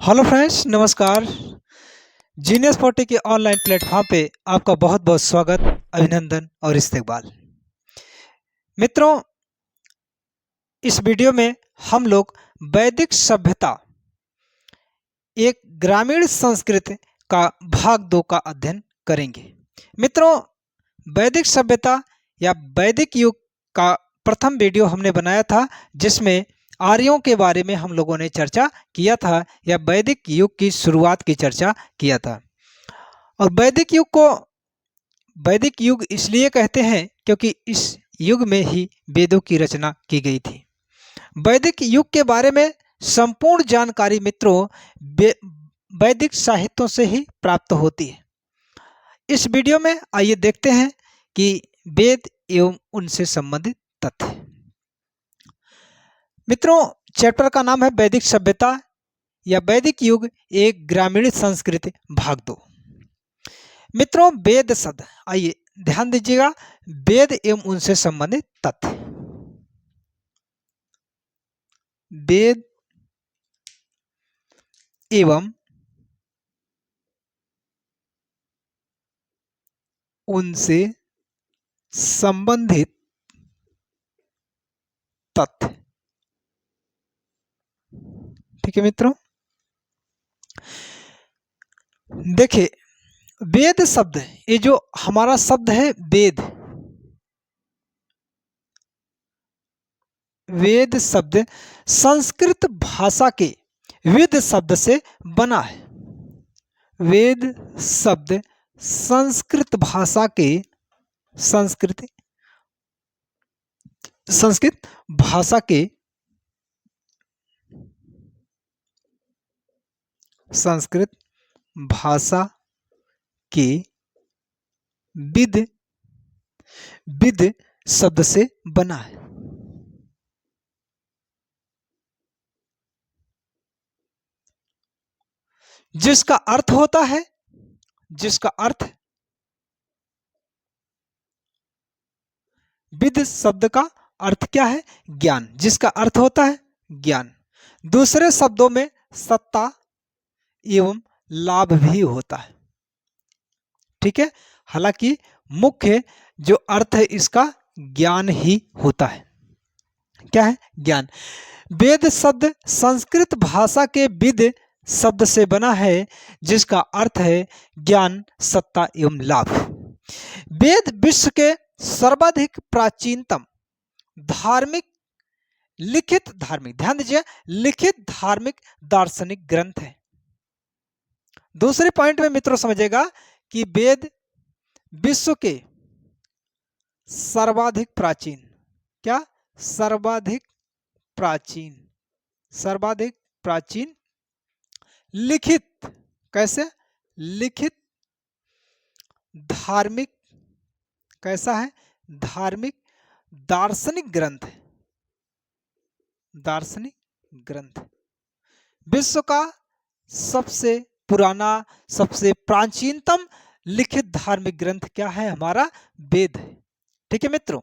Hello friends, नमस्कार। Genius 40 के online platform पे आपका बहुत बहुत स्वागत, अभिनंदन और इस्तकबाल। मित्रों, इस वीडियो में हम लोग वैदिक सभ्यता, एक ग्रामीण संस्कृति का भाग 2 का अध्ययन करेंगे। मित्रों, वैदिक सभ्यता या वैदिक युग का प्रथम वीडियो हमने बनाया था, जिसमें आर्यों के बारे में हम लोगों ने चर्चा किया था या वैदिक युग की शुरुआत की चर्चा किया था। और वैदिक युग को वैदिक युग इसलिए कहते हैं क्योंकि इस युग में ही वेदों की रचना की गई थी। वैदिक युग के बारे में संपूर्ण जानकारी मित्रों वैदिक साहित्यों से ही प्राप्त होती है। इस वीडियो में आइए देखते हैं कि वेद एवं उनसे संबंधित तथ्य। मित्रों, चैप्टर का नाम है वैदिक सभ्यता या वैदिक युग, एक ग्रामीण संस्कृति, भाग 2। मित्रों, वेद शब्द, आइए ध्यान दीजिएगा, वेद एवं उनसे संबंधित तथ्य। वेद एवं उनसे संबंधित तथ्य। ठीक है मित्रों, देखिए, वेद शब्द, ये जो हमारा शब्द है वेद, वेद शब्द संस्कृत भाषा के वेद शब्द से बना है। वेद शब्द संस्कृत भाषा के संस्कृत भाषा के संस्कृत भाषा के विद विद शब्द से बना है। जिसका अर्थ होता है, जिसका अर्थ, विद शब्द का अर्थ क्या है? ज्ञान। जिसका अर्थ होता है ज्ञान। दूसरे शब्दों में सत्ता एवं लाभ भी होता है। ठीक है, हालांकि मुख्य जो अर्थ है इसका ज्ञान ही होता है। क्या है? ज्ञान। वेद शब्द संस्कृत भाषा के विद शब्द से बना है, जिसका अर्थ है ज्ञान, सत्ता एवं लाभ। वेद विश्व के सर्वाधिक प्राचीनतम धार्मिक लिखित, ध्यान दीजिए, लिखित धार्मिक दार्शनिक ग्रंथ है। दूसरे पॉइंट में मित्रों समझेगा कि वेद विश्व के सर्वाधिक प्राचीन, क्या? सर्वाधिक प्राचीन लिखित, कैसे? लिखित धार्मिक, कैसा है? धार्मिक दार्शनिक ग्रंथ है। दार्शनिक ग्रंथ विश्व का सबसे पुराना, सबसे प्राचीनतम लिखित धार्मिक ग्रंथ क्या है? हमारा वेद है। ठीक है मित्रों,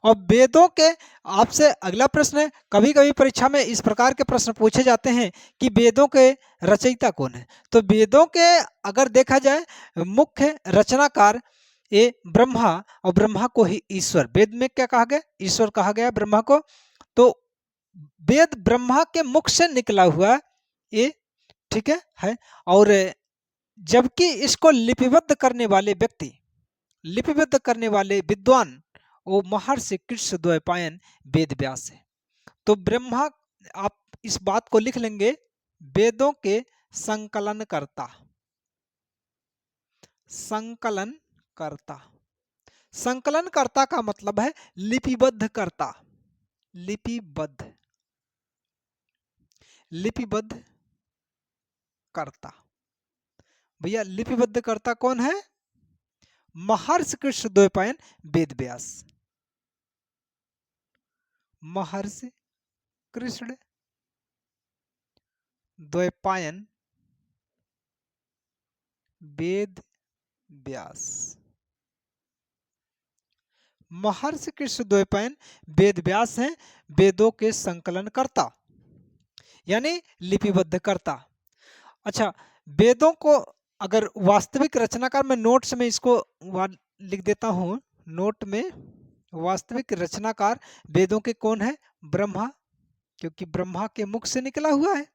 और वेदों के, आपसे अगला प्रश्न है, कभी कभी परीक्षा में इस प्रकार के प्रश्न पूछे जाते हैं कि वेदों के रचयिता कौन है। तो वेदों के अगर देखा जाए, मुख्य रचनाकार ये ब्रह्मा, और ब्रह्मा को ही ईश्वर, वेद में क्या कहा गया? ईश्वर कहा गया ब्रह्मा को। तो वेद ब्रह्मा के मुख से निकला हुआ ये, ठीक है। और जबकि इसको लिपिबद्ध करने वाले व्यक्ति, लिपिबद्ध करने वाले विद्वान, वो महर्षि कृष्ण द्वैपायन वेद व्यास है। तो ब्रह्मा, आप इस बात को लिख लेंगे, वेदों के संकलनकर्ता, संकलनकर्ता। संकलनकर्ता का मतलब है लिपिबद्ध करता, लिपिबद्ध, लिपिबद्ध करता। भैया, लिपिबद्ध करता कौन है? महर्षि कृष्ण द्वैपायन वेद व्यास। महर्षि कृष्ण द्वैपायन वेद व्यास। महर्षि कृष्ण द्वैपायन वेद व्यास हैं वेदों के संकलन करता। यानी लिपिबद्ध करता। अच्छा, वेदों को अगर वास्तविक रचनाकार, मैं नोट्स में इसको लिख देता हूँ, नोट में वास्तविक रचनाकार वेदों के कौन है? ब्रह्मा, क्योंकि ब्रह्मा के मुख से निकला हुआ है,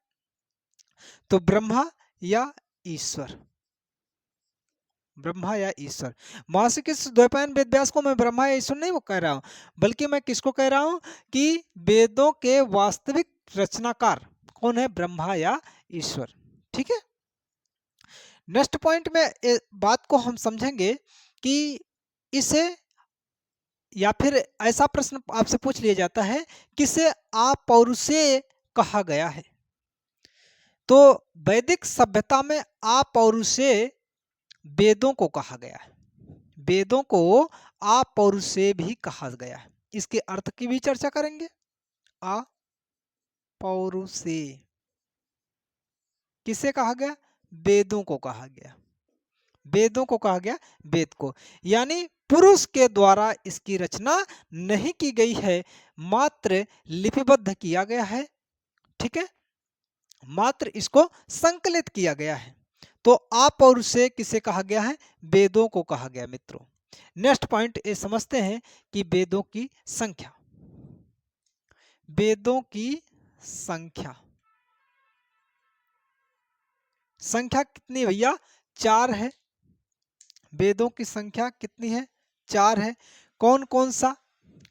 तो ब्रह्मा या ईश्वर, ब्रह्मा या ईश्वर। महर्षि कृष्ण द्वैपायन वेद व्यास को मैं ब्रह्मा या ईश्वर नहीं वो कह रहा हूं, बल्कि मैं किसको कह रहा हूं कि वेदों के वास्तविक रचनाकार कौन है? ब्रह्मा या ईश्वर। ठीक है, नेक्स्ट पॉइंट में बात को हम समझेंगे कि इसे, या फिर ऐसा प्रश्न आपसे पूछ लिया जाता है, किसे अपौरुषेय कहा गया है? तो वैदिक सभ्यता में अपौरुषेय वेदों को कहा गया है, वेदों को अपौरुषेय भी कहा गया है। इसके अर्थ की भी चर्चा करेंगे। अपौरुषेय किसे कहा गया? वेदों को कहा गया, वेदों को कहा गया, वेद को, यानी पुरुष के द्वारा इसकी रचना नहीं की गई है, मात्र लिपिबद्ध किया गया है। ठीक है, मात्र इसको संकलित किया गया है। तो अपौरुषेय किसे कहा गया है? वेदों को कहा गया। मित्रों, नेक्स्ट पॉइंट ये समझते हैं कि वेदों की संख्या, वेदों की संख्या, संख्या कितनी भैया? 4 है। वेदों की संख्या कितनी है? 4 है। कौन कौन सा?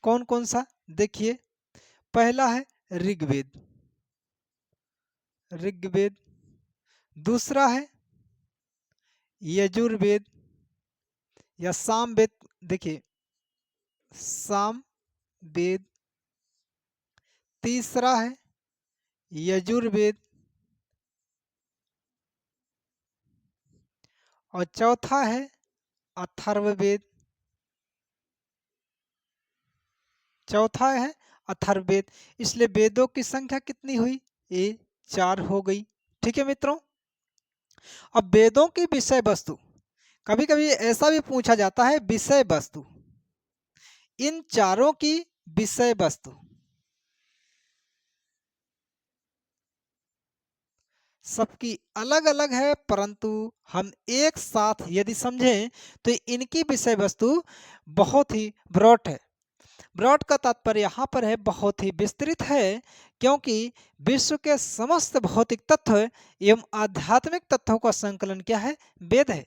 कौन कौन सा? देखिए, पहला है ऋग्वेद, ऋग्वेद। दूसरा है यजुर्वेद या सामवेद, देखिए सामवेद। तीसरा है यजुर्वेद, और चौथा है अथर्ववेद, चौथा है अथर्ववेद। इसलिए वेदों की संख्या कितनी हुई? ये 4 हो गई। ठीक है मित्रों, अब वेदों की विषय वस्तु, कभी कभी ऐसा भी पूछा जाता है विषय वस्तु, इन चारों की विषय वस्तु सबकी अलग अलग है, परंतु हम एक साथ यदि समझें तो इनकी विषय वस्तु बहुत ही ब्रॉड है। ब्रॉड का तात्पर्य यहाँ पर है बहुत ही विस्तृत है, क्योंकि विश्व के समस्त भौतिक तत्व एवं आध्यात्मिक तत्वों का संकलन क्या है? वेद है।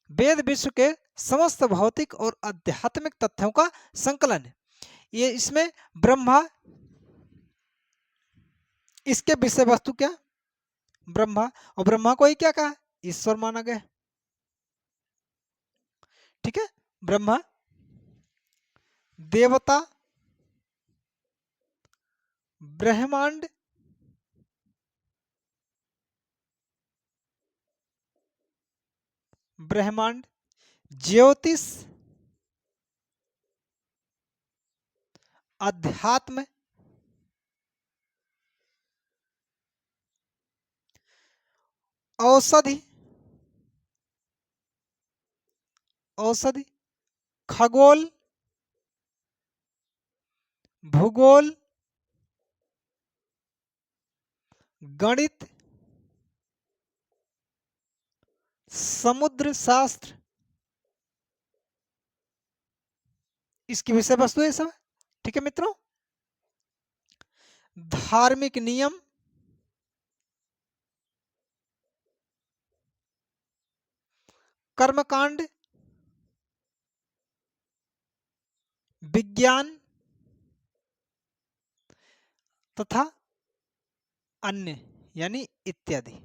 वेद विश्व के समस्त भौतिक और आध्यात्मिक तथ्यों का संकलन है। ये इसमें ब्रह्मा, इसके विषय वस्तु क्या? ब्रह्मा, और ब्रह्मा को ही क्या कहा? ईश्वर माना गया। ठीक है, ब्रह्मा, देवता, ब्रह्मांड, ब्रह्मांड, ज्योतिष, अध्यात्म, औषधि, औषधि, खगोल, भूगोल, गणित, समुद्र शास्त्र, इसकी विषय वस्तु है सब। ठीक है मित्रों, धार्मिक नियम, कर्मकांड, विज्ञान तथा अन्य, यानी इत्यादि,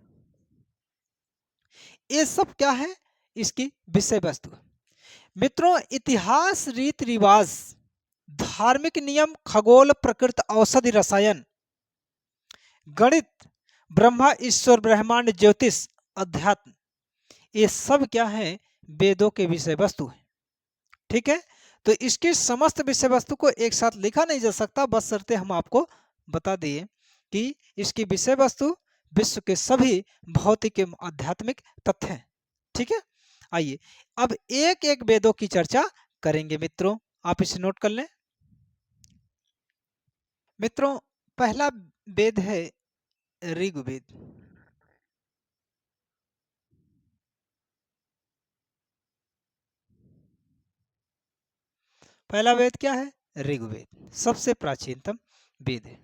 ये सब क्या है? इसकी विषय वस्तु। मित्रों, इतिहास, रीति रिवाज, धार्मिक नियम, खगोल, प्रकृति, औषधि, रसायन, गणित, ब्रह्मा, ईश्वर, ब्रह्मांड, ज्योतिष, अध्यात्म, ये सब क्या है? वेदों के विषय वस्तु है। ठीक है, तो इसकी समस्त विषय वस्तु को एक साथ लिखा नहीं जा सकता, बस शर्ते हम आपको बता दिए कि इसकी विषय वस्तु विश्व के सभी भौतिक एवं आध्यात्मिक तथ्य हैं। ठीक है, आइए अब एक एक वेदों की चर्चा करेंगे। मित्रों, आप इसे नोट कर लें। मित्रों, पहला वेद है ऋग्वेद। पहला वेद क्या है? ऋग्वेद, सबसे प्राचीनतम वेद है।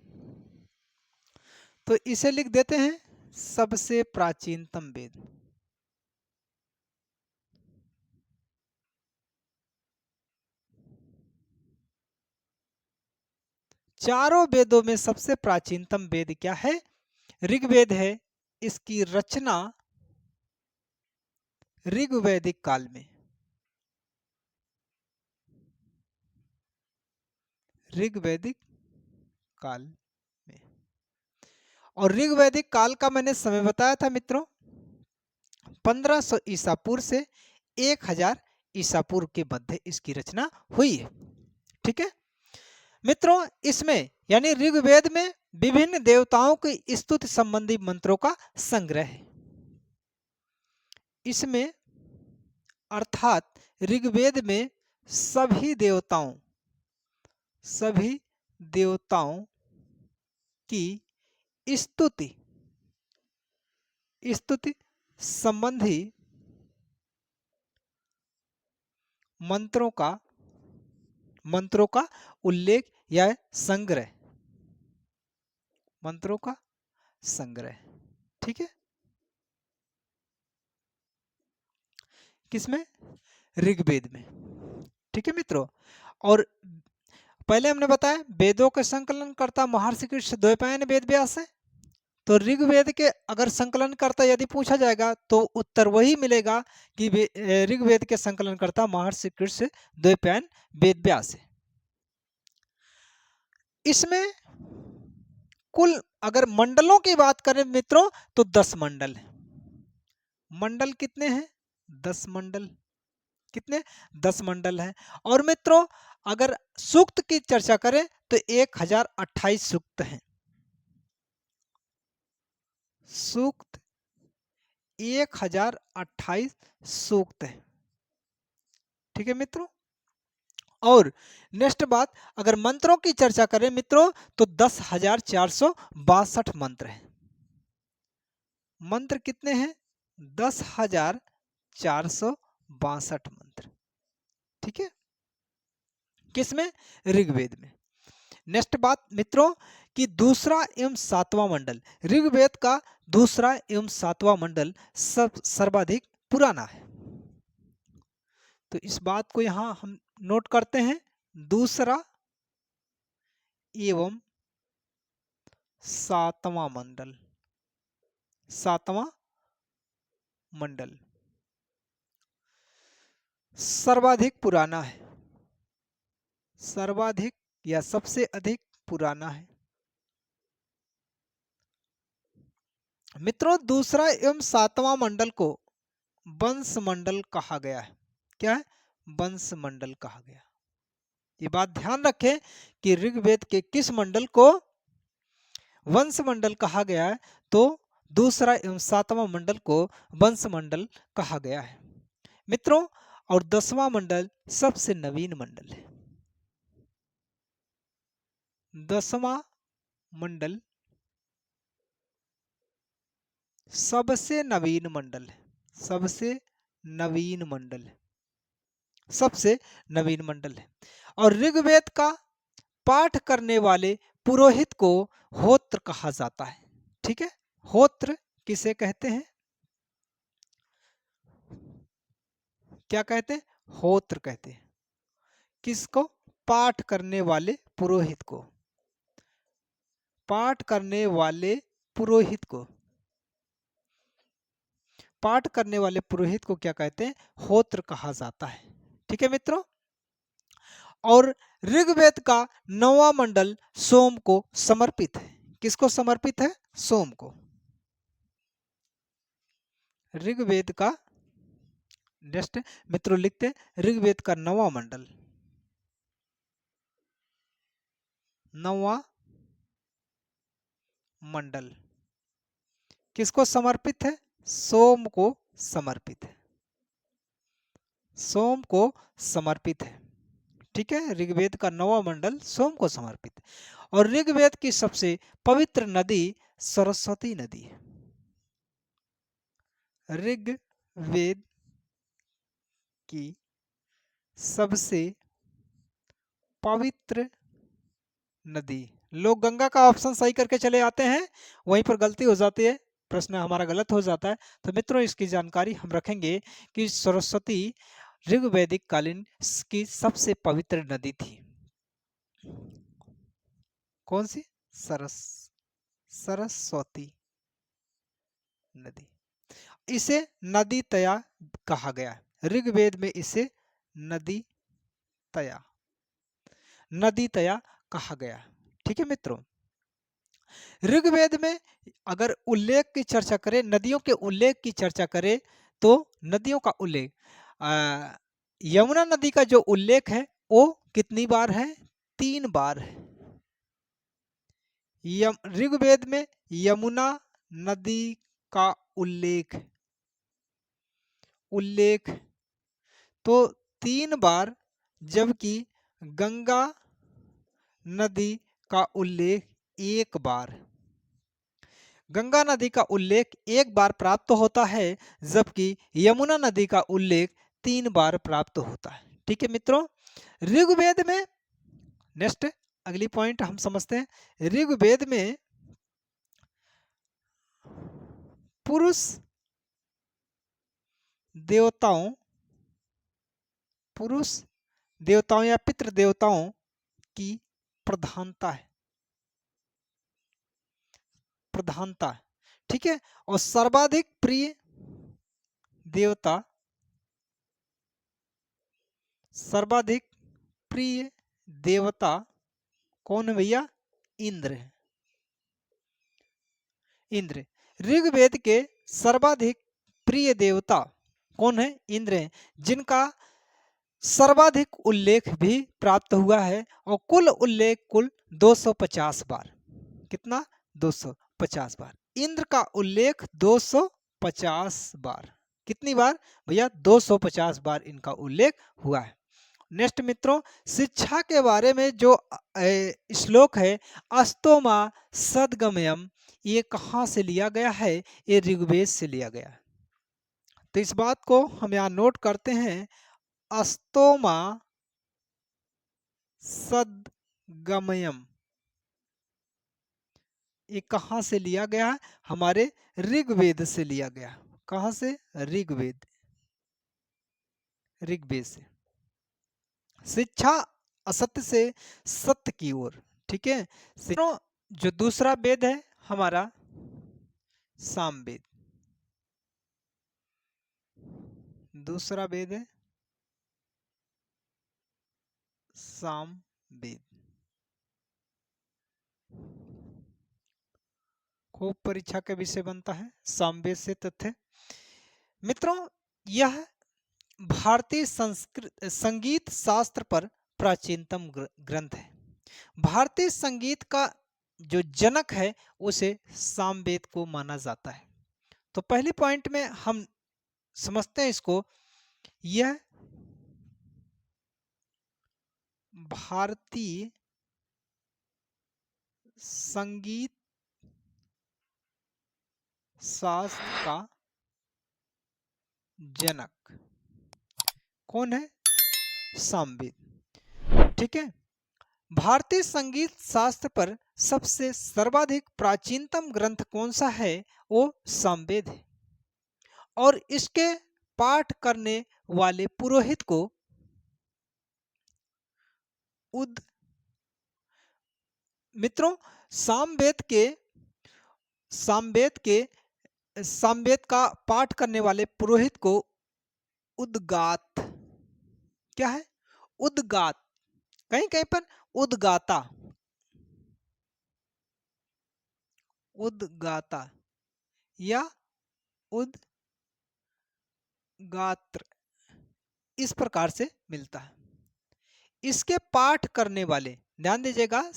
तो इसे लिख देते हैं सबसे प्राचीनतम वेद। चारों वेदों में सबसे प्राचीनतम वेद क्या है? ऋग्वेद है। इसकी रचना ऋग्वैदिक काल में, ऋग्वैदिक काल में। और ऋग्वैदिक काल का मैंने समय बताया था मित्रों, 1500 ईसा पूर्व से 1000 ईसा पूर्व के मध्य इसकी रचना हुई है। ठीक है मित्रों, इसमें यानी ऋग्वेद में विभिन्न देवताओं की स्तुति संबंधी मंत्रों का संग्रह है। इसमें अर्थात ऋग्वेद में सभी देवताओं की स्तुति संबंधी मंत्रों का उल्लेख या मंत्रों का संग्रह। ठीक है, किसमें? ऋग्वेद में। ठीक है मित्रों, और पहले हमने बताया वेदों के संकलन करता महर्षि कृष्ण द्वैपायन वेद व्यास है। तो ऋग्वेद के अगर संकलन करता यदि पूछा जाएगा तो उत्तर वही मिलेगा कि ऋग्वेद के संकलन करता महर्षि कृष्ण द्वैपायन वेद व्यास है। इसमें कुल अगर मंडलों की बात करें मित्रों तो 10 मंडल है। मंडल कितने हैं? 10 मंडल। कितने? 10 मंडल हैं। और मित्रों अगर सूक्त की चर्चा करें तो 1028 सूक्त हैं। सूक्त 1028 सूक्त है। ठीक है मित्रों, और नेक्स्ट बात, अगर मंत्रों की चर्चा करें मित्रों तो 10,462 मंत्र हैं। मंत्र कितने हैं? 10,462 मंत्र। ठीक है, किसमें? ऋग्वेद में। नेक्स्ट बात मित्रों कि दूसरा एवं सातवां मंडल, ऋग्वेद का दूसरा एवं सातवां मंडल सब सर्वाधिक पुराना है। तो इस बात को यहां हम नोट करते हैं, दूसरा एवं सातवां मंडल सर्वाधिक पुराना है, सर्वाधिक या सबसे अधिक पुराना है। मित्रों दूसरा एवं सातवां मंडल को वंश मंडल कहा गया है। क्या है? वंश मंडल कहा गया। ये बात ध्यान रखें कि ऋग्वेद के किस मंडल को वंश मंडल कहा गया है, तो दूसरा एवं सातवां मंडल को वंश मंडल कहा गया है मित्रों। और 10वां मंडल सबसे नवीन मंडल है। 10वां मंडल सबसे नवीन मंडल है, सबसे नवीन मंडल है, सबसे नवीन मंडल है। और ऋग्वेद का पाठ करने वाले पुरोहित को होत्र कहा जाता है। ठीक है, होत्र किसे कहते हैं? क्या कहते हैं? होत्र कहते हैं। किसको? पाठ करने वाले पुरोहित को, पाठ करने वाले पुरोहित को, पाठ करने वाले पुरोहित को क्या कहते हैं? होत्र कहा जाता है। ठीक है मित्रों, और ऋग्वेद का 9वां मंडल सोम को समर्पित है। किसको समर्पित है? सोम को। ऋग्वेद का नेक्स्ट मित्रों लिखते हैं ऋग्वेद का 9वां मंडल, 9वां मंडल किसको समर्पित है? सोम को समर्पित है, सोम को समर्पित है। ठीक है, ऋग्वेद का 9वां मंडल सोम को समर्पित है। और ऋग्वेद की सबसे पवित्र नदी सरस्वती नदी है। ऋग्वेद की सबसे पवित्र नदी। लोग गंगा का ऑप्शन सही करके चले आते हैं, वहीं पर गलती हो जाती है, प्रश्न हमारा गलत हो जाता है। तो मित्रों इसकी जानकारी हम रखेंगे कि सरस्वती ऋग्वैदिक कालीन की सबसे पवित्र नदी थी। कौन सी? सरस्वती नदी। इसे नदी तया कहा गया है। ऋग्वेद में इसे नदी तया कहा गया है। ठीक है मित्रों, ऋग्वेद में अगर उल्लेख की चर्चा करें, नदियों के उल्लेख की चर्चा करें, तो नदियों का उल्लेख यमुना नदी का जो उल्लेख है वो कितनी बार है? 3 बार है। ऋग्वेद में यमुना नदी का उल्लेख तो 3 बार, जबकि गंगा नदी का उल्लेख 1 बार। गंगा नदी का उल्लेख 1 बार प्राप्त होता है, जबकि यमुना नदी का उल्लेख 3 बार प्राप्त होता है। ठीक है मित्रों, ऋग्वेद में नेक्स्ट अगली पॉइंट हम समझते हैं। ऋग्वेद में पुरुष देवताओं या पितृ देवताओं की प्रधानता है। ठीक है, और सर्वाधिक प्रिय देवता कौन है भैया? इंद्र है। ऋग्वेद के सर्वाधिक प्रिय देवता कौन है? इंद्र है, जिनका सर्वाधिक उल्लेख भी प्राप्त हुआ है, और कुल उल्लेख 250 बार। कितना? 250 बार। इंद्र का उल्लेख 250 बार। कितनी बार भैया? 250 बार इनका उल्लेख हुआ है। नेक्स्ट मित्रों, शिक्षा के बारे में जो श्लोक है अस्तोमा सद्गमयम, ये कहाँ से लिया गया है? ये ऋग्वेद से लिया गया है। तो इस बात को हम यहाँ नोट करते हैं, अस्तोमा सद्गमयम ये कहाँ से लिया गया है? हमारे ऋग्वेद से लिया गया। कहाँ से? ऋग्वेद से। शिक्षा असत्य से सत्य की ओर। ठीक है, जो दूसरा वेद है हमारा सामवेद। दूसरा वेद है सामवेद। खूब परीक्षा के विषय बनता है सामवेद से तथ्य। मित्रों, यह भारतीय संगीत शास्त्र पर प्राचीनतम ग्रंथ है। भारतीय संगीत का जो जनक है उसे सामवेद को माना जाता है। तो पहले पॉइंट में हम समझते हैं इसको, यह भारतीय संगीत शास्त्र का जनक कौन है? सामवेद। ठीक है, भारतीय संगीत शास्त्र पर सबसे सर्वाधिक प्राचीनतम ग्रंथ कौन सा है? वो सामवेद है, और इसके पाठ करने वाले पुरोहित को मित्रों सामवेद का पाठ करने वाले पुरोहित को उद्गात, क्या है? उद्गात, कहीं कहीं पर उद्गाता या उद्गात्र इस प्रकार से मिलता है। इसके पाठ करने वाले, ध्यान दीजिएगा,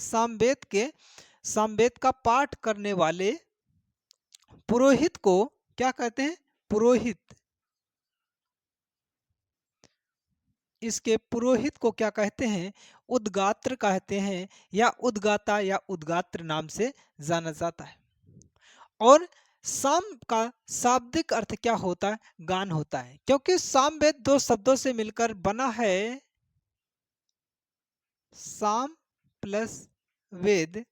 सामवेद का पाठ करने वाले पुरोहित को क्या कहते हैं? पुरोहित। इसके पुरोहित को क्या कहते हैं? उद्गात्र कहते हैं, या उद्गाता या उद्गात्र नाम से जाना जाता है। और साम का शाब्दिक अर्थ क्या होता है? गान होता है, क्योंकि सामवेद दो शब्दों से मिलकर बना है। साम प्लस वेद,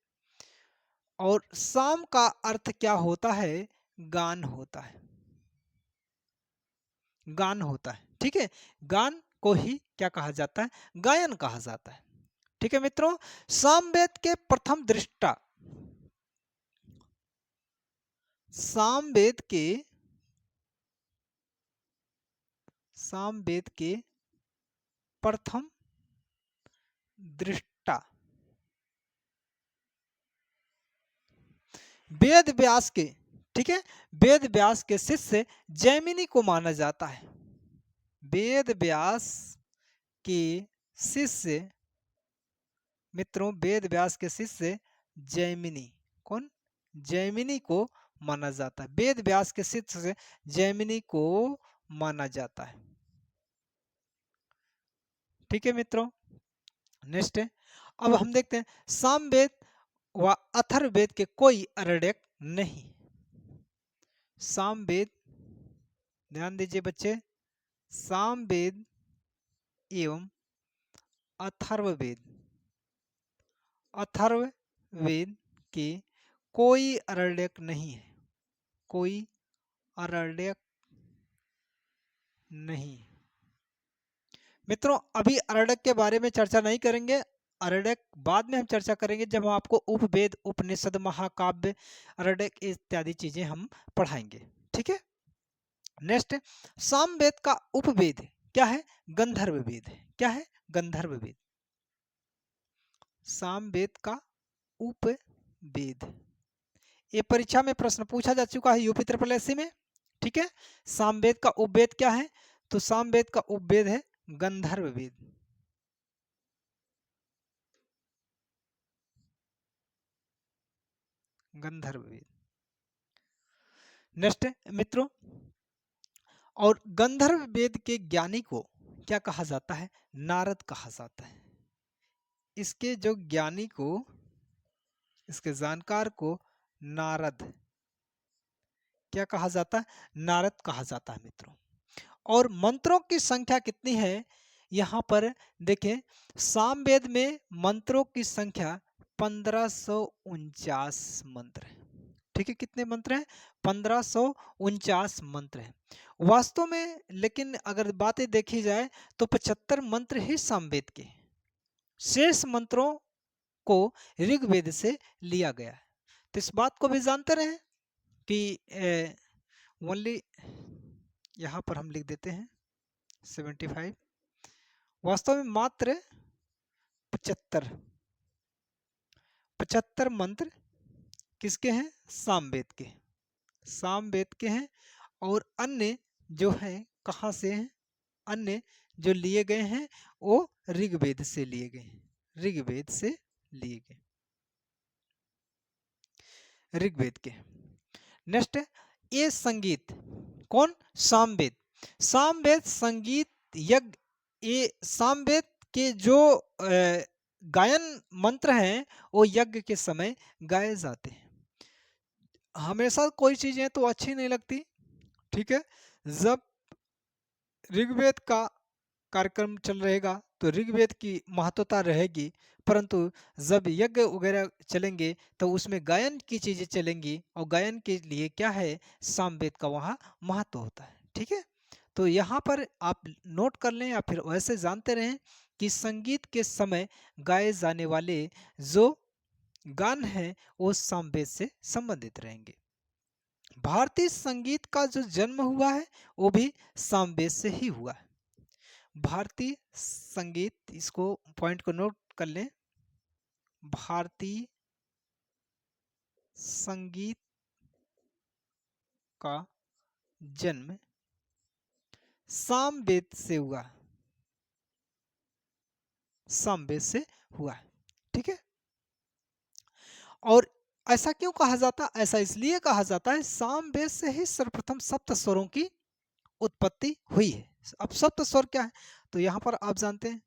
और साम का अर्थ क्या होता है? गान होता है, गान होता है। ठीक है, गान को ही क्या कहा जाता है? गायन कहा जाता है। ठीक है मित्रों, सामवेद के प्रथम दृष्टा, सामवेद के प्रथम दृष्टा वेद व्यास के, ठीक है, वेद व्यास के शिष्य जैमिनी को माना जाता है। वेद व्यास के शिष्य मित्रों, वेद व्यास के शिष्य जैमिनी, कौन? जैमिनी को माना जाता है। वेद व्यास के शिष्य जैमिनी को माना जाता है। ठीक है मित्रों, नेक्स्ट है, अब हम देखते हैं सामवेद व अथर्ववेद के कोई अरण्यक नहीं। सामवेद, ध्यान दीजिए बच्चे, सामवेद एवं अथर्ववेद, अथर्ववेद के कोई अरण्यक नहीं है, कोई अरण्यक नहीं। मित्रों, अभी अरण्यक के बारे में चर्चा नहीं करेंगे, अरण्यक बाद में हम चर्चा करेंगे जब हम आपको उपवेद, उपनिषद, महाकाव्य, अरण्यक इत्यादि चीजें हम पढ़ाएंगे। ठीक है, नेक्स्ट, सामवेद का उपवेद क्या है? गंधर्व वेद है। क्या है? गंधर्व वेद। सामवेद का उपवेद, ये परीक्षा में प्रश्न पूछा जा चुका है यूपी ट्रिपल एससी में। ठीक है, सामवेद का उपवेद क्या है? तो सामवेद का उपवेद है गंधर्व वेद। गंधर्व वेद। नेक्स्ट मित्रों, और गंधर्व वेद के ज्ञानी को क्या कहा जाता है? नारद कहा जाता है। इसके जो ज्ञानी को, इसके जानकार को नारद क्या कहा जाता है? नारद कहा जाता है मित्रों। और मंत्रों की संख्या कितनी है? यहाँ पर देखें, सामवेद में मंत्रों की संख्या 1549 मंत्र है। ठीक है, कितने मंत्र हैं? 1549 मंत्र हैं वास्तव में। लेकिन अगर बातें देखी जाए तो 75 मंत्र ही सामवेद के, शेष मंत्रों को ऋग्वेद से लिया गया है। तो इस बात को भी जानते रहे कि ओनली, यहाँ पर हम लिख देते हैं 75, वास्तव में मात्र 75 मंत्र किसके हैं? सामवेद के, सामवेद के हैं। और अन्य जो हैं कहाँ से हैं? अन्य जो लिए गए हैं वो ऋग्वेद से लिए गए हैं, ऋग्वेद से लिए गए, ऋग्वेद के। नेक्स्ट, ये संगीत कौन? सामवेद। सामवेद संगीत यज्ञ, ये सामवेद के जो गायन मंत्र हैं वो यज्ञ के समय गाए जाते हैं। हमेशा कोई चीजें तो अच्छी नहीं लगती, ठीक है, जब ऋग्वेद का कार्यक्रम चल रहेगा तो ऋग्वेद की महत्वता रहेगी, परंतु जब यज्ञ वगैरह चलेंगे तो उसमें गायन की चीजें चलेंगी, और गायन के लिए क्या है? सामवेद का वहाँ महत्व होता है। ठीक है, तो यहाँ पर आप नोट कर लें या फिर वैसे जानते रहें कि संगीत के समय गाए जाने वाले जो गान हैं वो सामवेद से संबंधित रहेंगे। भारतीय संगीत का जो जन्म हुआ है वो भी सामवेद से ही हुआ है। भारतीय संगीत, इसको पॉइंट को नोट कर लें, भारतीय संगीत का जन्म सामवेद से हुआ, सामवेद से हुआ है। ठीक है, और ऐसा क्यों कहा जाता? ऐसा इसलिए कहा जाता है, सामवेद से ही सर्वप्रथम सप्त स्वरों की उत्पत्ति हुई है। अब सप्त स्वर क्या है? तो यहाँ पर आप जानते हैं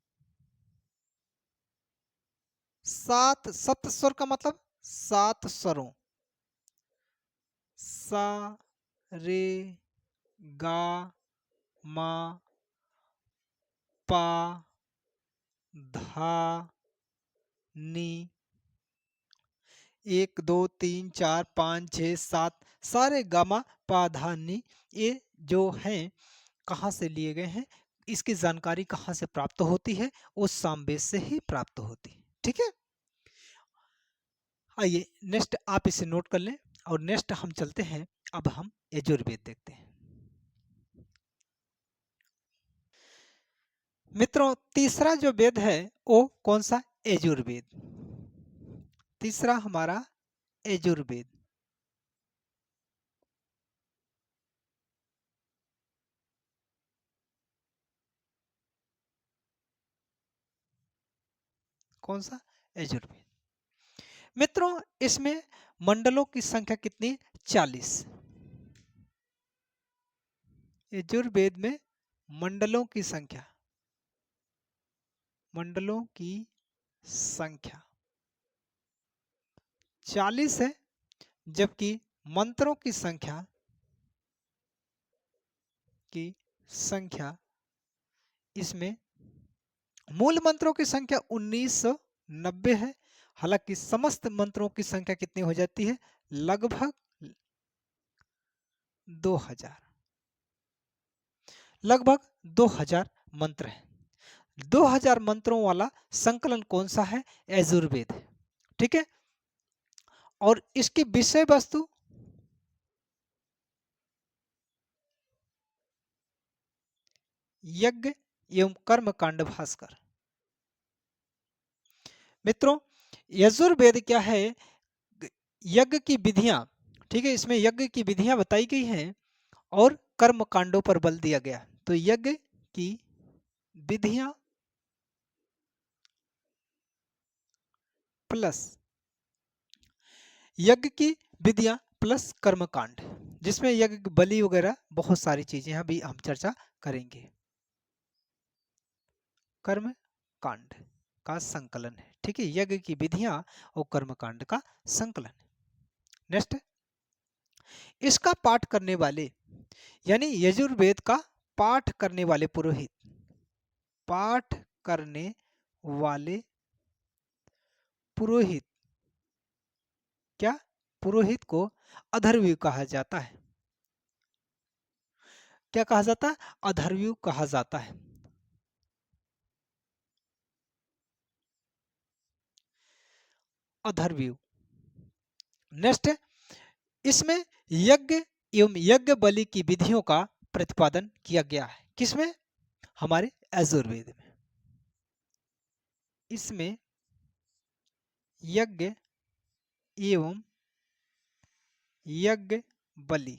सात, सप्त स्वर का मतलब सात स्वरों, सा, रे, गा, मा, पा, धा, नी, एक दो तीन चार पाँच छः सात, सारे गामा पा धा नी, ये जो हैं कहाँ से लिए गए हैं, इसकी जानकारी कहाँ से प्राप्त होती है, उस सामवेद से ही प्राप्त होती है। ठीक है, आइए नेक्स्ट आप इसे नोट कर लें और नेक्स्ट हम चलते हैं, अब हम यजुर्वेद देखते हैं। मित्रों तीसरा जो वेद है वो कौन सा, यजुर्वेद। तीसरा हमारा यजुर्वेद। कौन सा, यजुर्वेद। मित्रों इसमें मंडलों की संख्या कितनी, 40। यजुर्वेद में मंडलों की संख्या, मंडलों की संख्या 40 है, जबकि मंत्रों की संख्या इसमें मूल मंत्रों की संख्या 1990 है। हालांकि समस्त मंत्रों की संख्या कितनी हो जाती है, लगभग 2000, लगभग 2000 मंत्र हैं। 2000 मंत्रों वाला संकलन कौन सा है, यजुर्वेद है। ठीक है, और इसकी विषय वस्तु यज्ञ एवं कर्म कांड भास्कर। मित्रों यजुर्वेद क्या है, यज्ञ की विधियां, ठीक है, इसमें यज्ञ की विधियां बताई गई हैं और कर्म कांडों पर बल दिया गया। तो यज्ञ की विधियां प्लस, यज्ञ की विधियां प्लस कर्म कांड, जिसमें यज्ञ बलि वगैरह बहुत सारी चीजें अभी हम चर्चा करेंगे। कर्म कांड का संकलन है, ठीक है, यज्ञ की विधियां और कर्म कांड का संकलन। नेक्स्ट, इसका पाठ करने वाले यानी यजुर्वेद का पाठ करने वाले पुरोहित, पाठ करने वाले पुरोहित, क्या, पुरोहित को अधर्व्यू कहा जाता है। क्या कहा जाता है, अधर्व्यू कहा जाता है। अधर्व्यू। नेक्स्ट, इसमें यज्ञ एवं यज्ञ बलि की विधियों का प्रतिपादन किया गया है। किसमें, हमारे यजुर्वेद में। इसमें यज्ञ एवं यज्ञ बलि,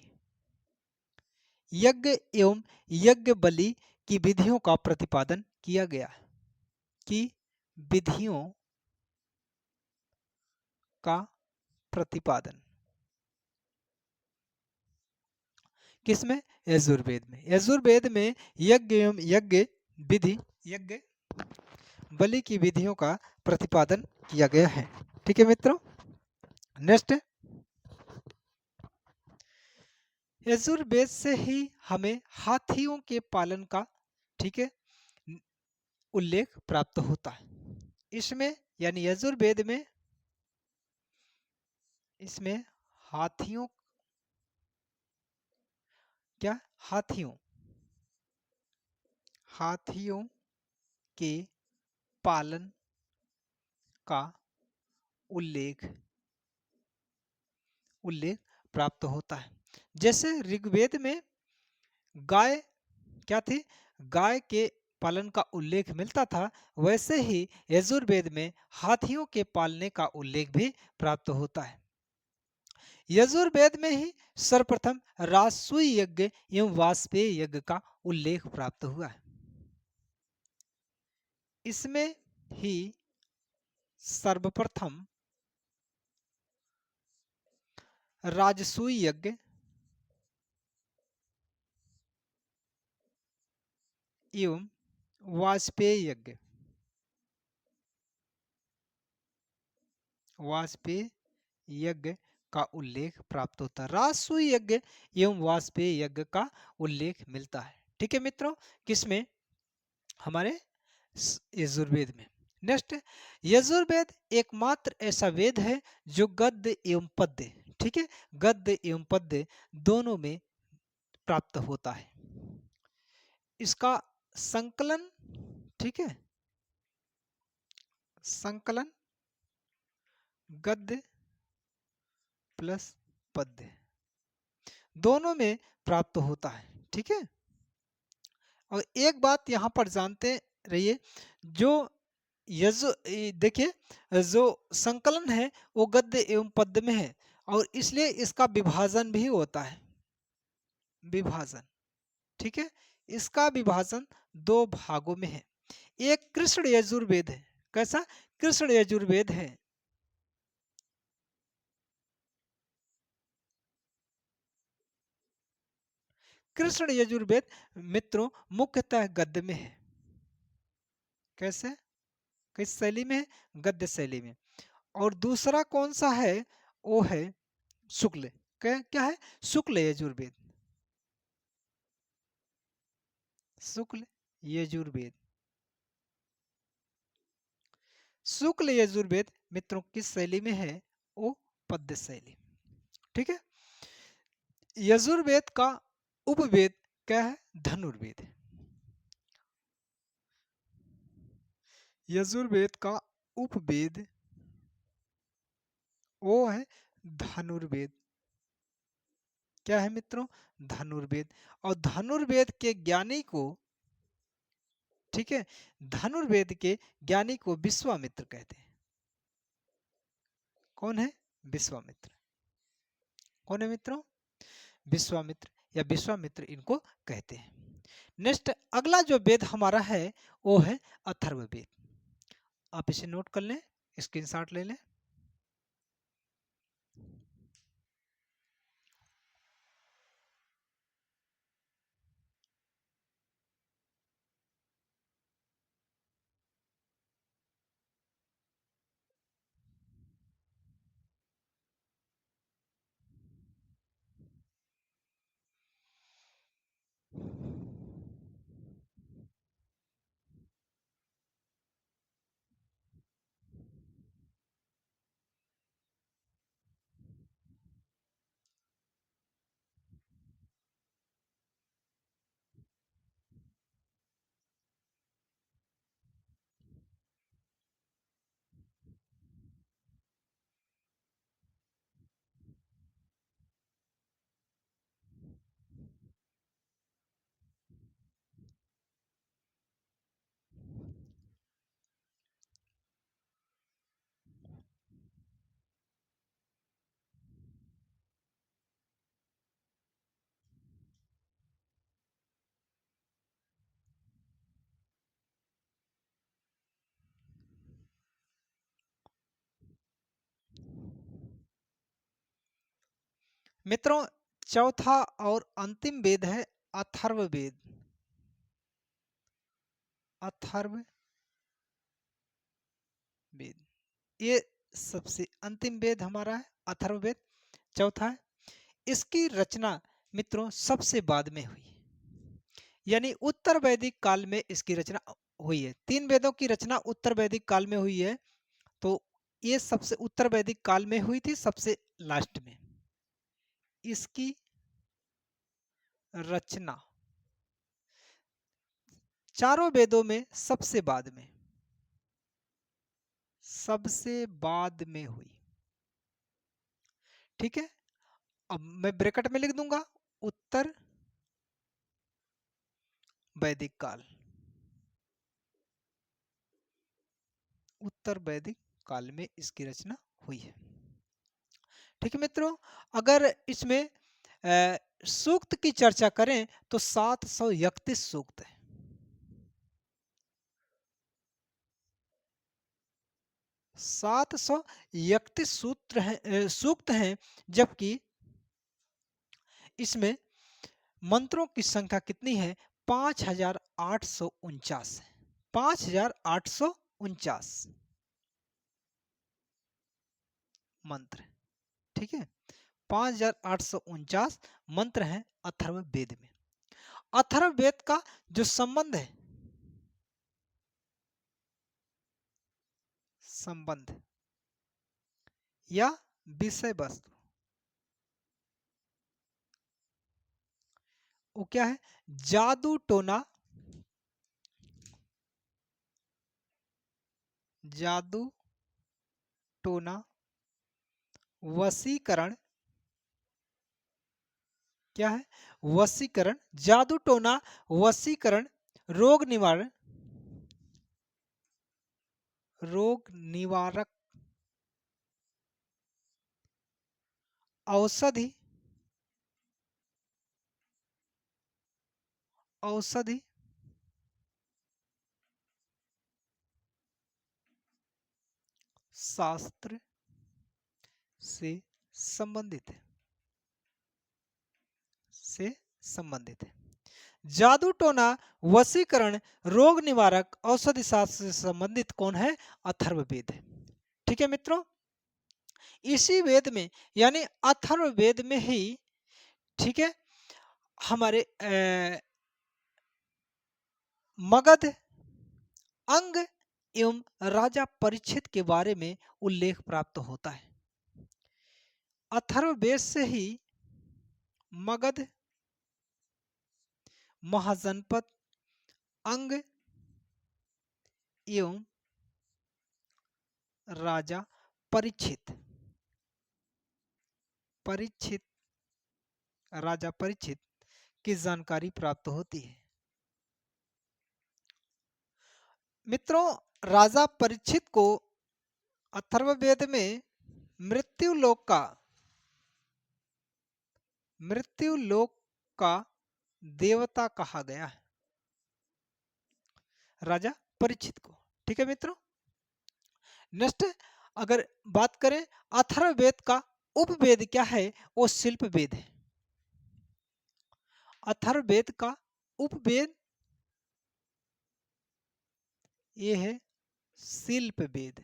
यज्ञ एवं यज्ञ बलि की विधियों का प्रतिपादन किया गया है, कि विधियों का प्रतिपादन किसमें, यजुर्वेद में। यजुर्वेद में यज्ञ एवं यज्ञ विधि, यज्ञ बलि की विधियों का प्रतिपादन किया गया है। ठीक है मित्रों, नेक्स्ट, यजुर्वेद से ही हमें हाथियों के पालन का, ठीक है, उल्लेख प्राप्त होता है। इसमें यानी यजुर्वेद में, इसमें हाथियों, क्या, हाथियों, हाथियों के पालन का उल्लेख, उल्लेख प्राप्त होता है। जैसे ऋग्वेद में गाय, क्या थी, गाय के पालन का उल्लेख मिलता था, वैसे ही यजुर्वेद में हाथियों के पालने का उल्लेख भी प्राप्त होता है। यजुर्वेद में ही सर्वप्रथम राजसूय यज्ञ एवं वाजपेय यज्ञ का उल्लेख प्राप्त हुआ है। इसमें ही सर्वप्रथम राजसूय यज्ञ एवं वाजपेयी यज्ञ, वाजपेयी यज्ञ का उल्लेख प्राप्त होता है। राजसूय यज्ञ एवं वाजपेयी यज्ञ का उल्लेख मिलता है। ठीक है मित्रों, किसमें? हमारे यजुर्वेद में। नेक्स्ट, यजुर्वेद एकमात्र ऐसा वेद है जो गद्य एवं पद्य, ठीक है, गद्य एवं पद्य दोनों में प्राप्त होता है। इसका संकलन, ठीक है, संकलन गद्य प्लस पद्य दोनों में प्राप्त होता है। ठीक है, और एक बात यहां पर जानते रहिए, जो देखिए जो संकलन है वो गद्य एवं पद्य में है, और इसलिए इसका विभाजन भी होता है, विभाजन। ठीक है, इसका विभाजन दो भागों में है। एक कृष्ण यजुर्वेद है। कैसा? कृष्ण यजुर्वेद है। कृष्ण यजुर्वेद मित्रों मुख्यतः गद्य में है। कैसे? किस शैली में है? गद्य शैली में। और दूसरा कौन सा है? वो है शुक्ल। क्या क्या है? शुक्ल यजुर्वेद, शुक्ल यजुर्वेद। शुक्ल यजुर्वेद मित्रों किस शैली में है? वो पद्य शैली। ठीक है, यजुर्वेद का उपवेद क्या है? धनुर्वेद। यजुर्वेद का उपवेद वो है धनुर्वेद। क्या है मित्रों? धनुर्वेद। और धनुर्वेद के ज्ञानी को, ठीक है, धनुर्वेद के ज्ञानी को विश्वामित्र कहते हैं। कौन है? विश्वामित्र। कौन है मित्रों? विश्वामित्र या विश्वामित्र इनको कहते हैं। नेक्स्ट, अगला जो वेद हमारा है वो है अथर्ववेद। आप इसे नोट कर लें, स्क्रीनशॉट ले लें। मित्रों, चौथा और अंतिम वेद है अथर्ववेद। अथर्ववेद, ये सबसे अंतिम वेद हमारा है अथर्ववेद, चौथा है। इसकी रचना मित्रों सबसे बाद में हुई, यानी उत्तर वैदिक काल में इसकी रचना हुई है। तीन वेदों की रचना उत्तर वैदिक काल में हुई है, तो ये सबसे उत्तर वैदिक काल में हुई थी, सबसे लास्ट में। इसकी रचना चारों वेदों में सबसे बाद में, सबसे बाद में हुई। ठीक है, अब मैं ब्रैकेट में लिख दूंगा उत्तर वैदिक काल, उत्तर वैदिक काल में इसकी रचना हुई है। ठीक है मित्रों, अगर इसमें सूक्त की चर्चा करें तो 731 सूक्त है। 731 सूत्र हैं, सूक्त हैं, जबकि इसमें मंत्रों की संख्या कितनी है? 5849 है। 5849 मंत्र, ठीक है। 5849 मंत्र हैं अथर्ववेद में। अथर्ववेद का जो संबंध है, संबंध या विषय वस्तु, वो क्या है? जादू टोना, जादू टोना, वशीकरण, क्या है? वशीकरण, जादू टोना, वशीकरण, रोग निवारण, रोग निवारक औषधि, औषधि शास्त्र से संबंधित है, से संबंधित है। जादू टोना, वशीकरण, रोग निवारक, औषधि शास्त्र से संबंधित कौन है? अथर्ववेद है। ठीक है मित्रों, इसी वेद में यानी अथर्ववेद में ही, ठीक है, हमारे मगध, अंग एवं राजा परीक्षित के बारे में उल्लेख प्राप्त होता है। अथर्ववेद से ही मगध, महाजनपद, अंग एवं राजा परीक्षित, परीक्षित, राजा परीक्षित की जानकारी प्राप्त होती है। मित्रों, राजा परीक्षित को अथर्ववेद में मृत्युलोक का, मृत्युलोक का देवता कहा गया है, राजा परीक्षित को। ठीक है मित्रों, नेक्स्ट अगर बात करें अथर्ववेद का उपवेद क्या है? वो शिल्प वेद है। अथर्ववेद का उपवेद ये है शिल्प वेद,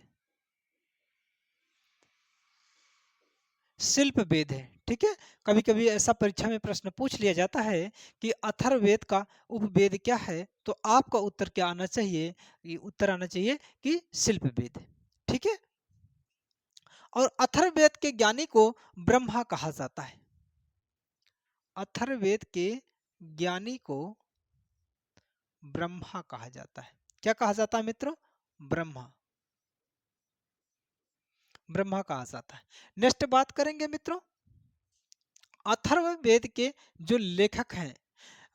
शिल्प वेद है। ठीक है, कभी कभी ऐसा परीक्षा में प्रश्न पूछ लिया जाता है कि अथर्ववेद का उपवेद क्या है, तो आपका उत्तर क्या आना चाहिए? ये उत्तर आना चाहिए कि शिल्प वेद। ठीक है, और अथर्ववेद के ज्ञानी को ब्रह्मा कहा जाता है। अथर्ववेद के ज्ञानी को ब्रह्मा कहा जाता है। क्या कहा जाता है मित्रों? ब्रह्मा, ब्रह्मा कहा जाता है। नेक्स्ट बात करेंगे मित्रों, अथर्ववेद के जो लेखक हैं,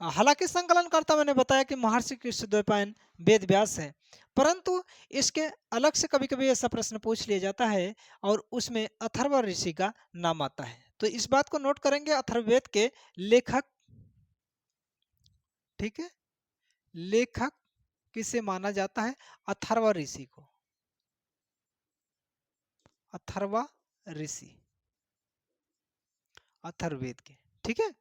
हालांकि संकलनकर्ता मैंने बताया कि महर्षि कृष्णद्वैपायन वेद व्यास है, परंतु इसके अलग से कभी कभी ऐसा प्रश्न पूछ लिया जाता है और उसमें अथर्व ऋषि का नाम आता है, तो इस बात को नोट करेंगे। अथर्ववेद के लेखक, ठीक है, लेखक किसे माना जाता है? अथर्व ऋषि को, अथर्व ऋषि, अथर्ववेद के। ठीक है,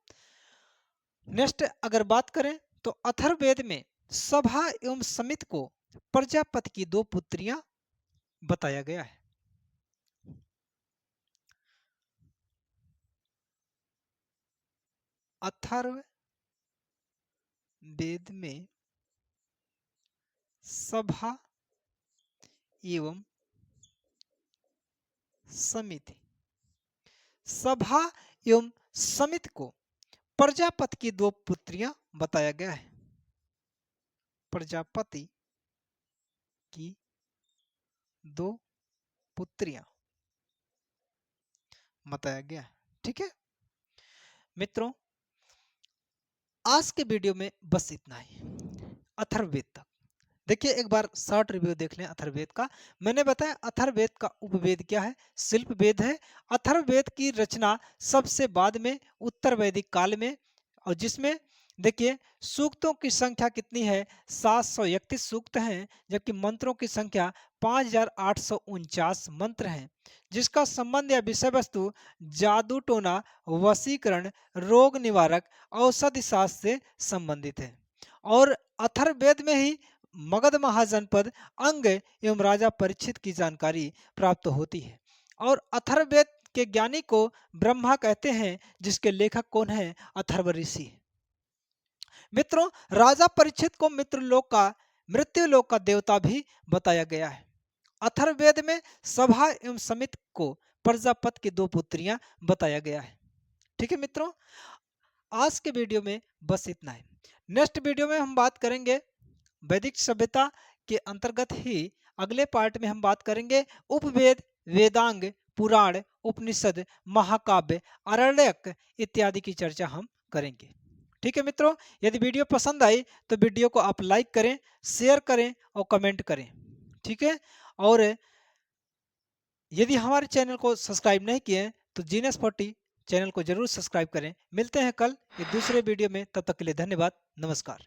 नेक्स्ट अगर बात करें तो अथर्ववेद में सभा एवं समित को प्रजापति की दो पुत्रियां बताया गया है। अथर्ववेद में सभा एवं समिति, सभा एवं समिति को प्रजापति की दो पुत्रियां बताया गया है। प्रजापति की दो पुत्रियां बताया गया है। ठीक है मित्रों, आज के वीडियो में बस इतना ही अथर्ववेद तक। देखिए एक बार शॉर्ट रिव्यू देख लें अथर्ववेद का। मैंने बताया अथर्ववेद का उपवेद क्या है? शिल्प वेद है। अथर्ववेद की रचना सबसे बाद में उत्तर वैदिक काल में, और जिसमें देखिए सूक्तों की संख्या कितनी है? 731 सूक्त हैं, जबकि मंत्रों की संख्या 5849 मंत्र हैं, जिसका संबंध या विषय वस्तु जादू टोना, वशीकरण, रोग निवारक, औषधि शास्त्र से संबंधित है। और अथर्ववेद में ही मगध महाजनपद अंग एवं राजा परीक्षित की जानकारी प्राप्त होती है। और अथर्ववेद के ज्ञानी को ब्रह्मा कहते हैं, जिसके लेखक कौन है? अथर्व ऋषि। मित्रों, राजा परीक्षित को मित्रलोक का मृत्युलोक का देवता भी बताया गया है। अथर्ववेद में सभा एवं समित को प्रजापति की दो पुत्रियां बताया गया है। ठीक है मित्रों, आज के वीडियो में बस इतना है। नेक्स्ट वीडियो में हम बात करेंगे वैदिक सभ्यता के अंतर्गत ही अगले पार्ट में हम बात करेंगे उपवेद, वेदांग, पुराण, उपनिषद, महाकाव्य, आरण्यक इत्यादि की चर्चा हम करेंगे। ठीक है मित्रों, यदि वीडियो पसंद आई तो वीडियो को आप लाइक करें, शेयर करें और कमेंट करें। ठीक है, और यदि हमारे चैनल को सब्सक्राइब नहीं किए हैं तो जीनियस 40 चैनल को जरूर सब्सक्राइब करें। मिलते हैं कल एक दूसरे वीडियो में, तब तक के लिए धन्यवाद, नमस्कार।